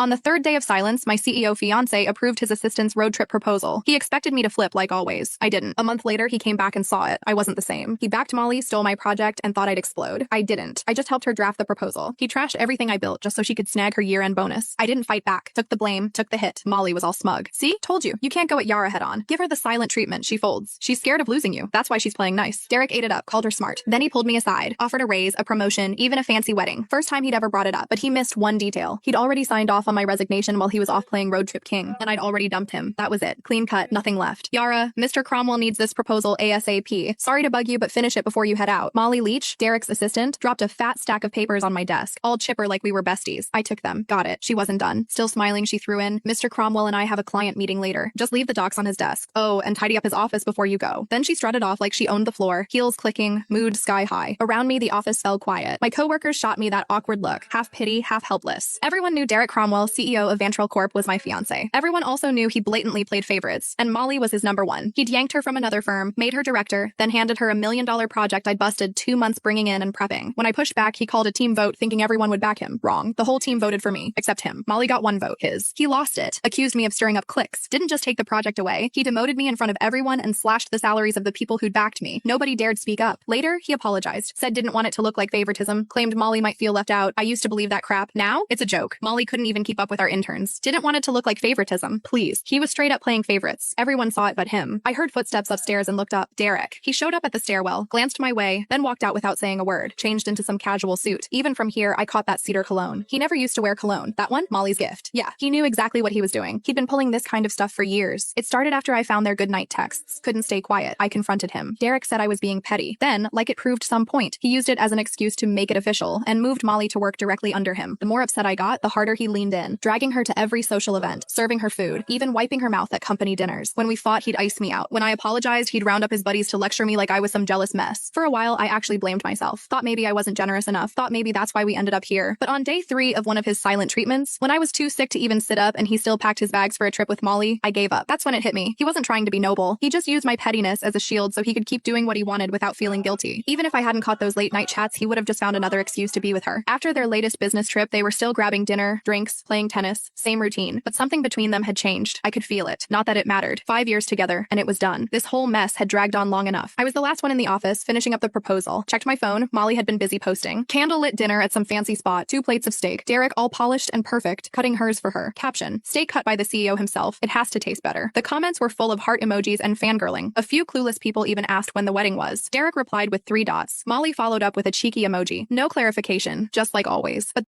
On the third day of silence, my CEO fiancé approved his assistant's road trip proposal. He expected me to flip like always. I didn't. A month later, he came back and saw it. I wasn't the same. He backed Molly, stole my project, and thought I'd explode. I didn't. I just helped her draft the proposal. He trashed everything I built just so she could snag her year-end bonus. I didn't fight back. Took the blame, took the hit. Molly was all smug. See? Told you. You can't go at Yara head-on. Give her the silent treatment. She folds. She's scared of losing you. That's why she's playing nice. Derek ate it up, called her smart. Then he pulled me aside, offered a raise, a promotion, even a fancy wedding. First time he'd ever brought it up, but he missed one detail. He'd already signed off on my resignation while he was off playing Road Trip King, and I'd already dumped him. That was it. Clean cut, nothing left. Yara, Mr. Cromwell needs this proposal ASAP. Sorry to bug you, but finish it before you head out. Molly Leach, Derek's assistant, dropped a fat stack of papers on my desk, all chipper like we were besties. I took them. Got it. She wasn't done. Still smiling, she threw in, Mr. Cromwell and I have a client meeting later. Just leave the docs on his desk. Oh, and tidy up his office before you go. Then she strutted off like she owned the floor, heels clicking, mood sky high. Around me, the office fell quiet. My coworkers shot me that awkward look, half pity, half helpless. Everyone knew Derek Cromwell, CEO of Vantrell Corp, was my fiancé. Everyone also knew he blatantly played favorites, and Molly was his number one. He'd yanked her from another firm, made her director, then handed her $1 million project I'd busted 2 months bringing in and prepping. When I pushed back, he called a team vote thinking everyone would back him. Wrong. The whole team voted for me, except him. Molly got 1 vote, his. He lost it, accused me of stirring up cliques, didn't just take the project away, he demoted me in front of everyone and slashed the salaries of the people who'd backed me. Nobody dared speak up. Later, he apologized, said didn't want it to look like favoritism, claimed Molly might feel left out. I used to believe that crap. Now, it's a joke. Molly couldn't even keep up with our interns. Didn't want it to look like favoritism. Please. He was straight up playing favorites. Everyone saw it but him. I heard footsteps upstairs and looked up. Derek. He showed up at the stairwell, glanced my way, then walked out without saying a word, changed into some casual suit. Even from here, I caught that cedar cologne. He never used to wear cologne. That one? Molly's gift. Yeah, he knew exactly what he was doing. He'd been pulling this kind of stuff for years. It started after I found their goodnight texts. Couldn't stay quiet. I confronted him. Derek said I was being petty. Then, like it proved some point, he used it as an excuse to make it official and moved Molly to work directly under him. The more upset I got, the harder he leaned in, dragging her to every social event, serving her food, even wiping her mouth at company dinners. When we fought, he'd ice me out. When I apologized, he'd round up his buddies to lecture me like I was some jealous mess. For a while, I actually blamed myself. Thought maybe I wasn't generous enough. Thought maybe that's why we ended up here. But on day 3 of one of his silent treatments, when I was too sick to even sit up and he still packed his bags for a trip with Molly, I gave up. That's when it hit me. He wasn't trying to be noble. He just used my pettiness as a shield so he could keep doing what he wanted without feeling guilty. Even if I hadn't caught those late night chats, he would have just found another excuse to be with her. After their latest business trip, they were still grabbing dinner, drinks, playing tennis, same routine. But something between them had changed. I could feel it. Not that it mattered. 5 years together, and it was done. This whole mess had dragged on long enough. I was the last one in the office, finishing up the proposal. Checked my phone. Molly had been busy posting. Candlelit dinner at some fancy spot. 2 plates of steak. Derek, all polished and perfect, cutting hers for her. Caption: steak cut by the CEO himself. It has to taste better. The comments were full of heart emojis and fangirling. A few clueless people even asked when the wedding was. Derek replied with 3 dots. Molly followed up with a cheeky emoji. No clarification, just like always. But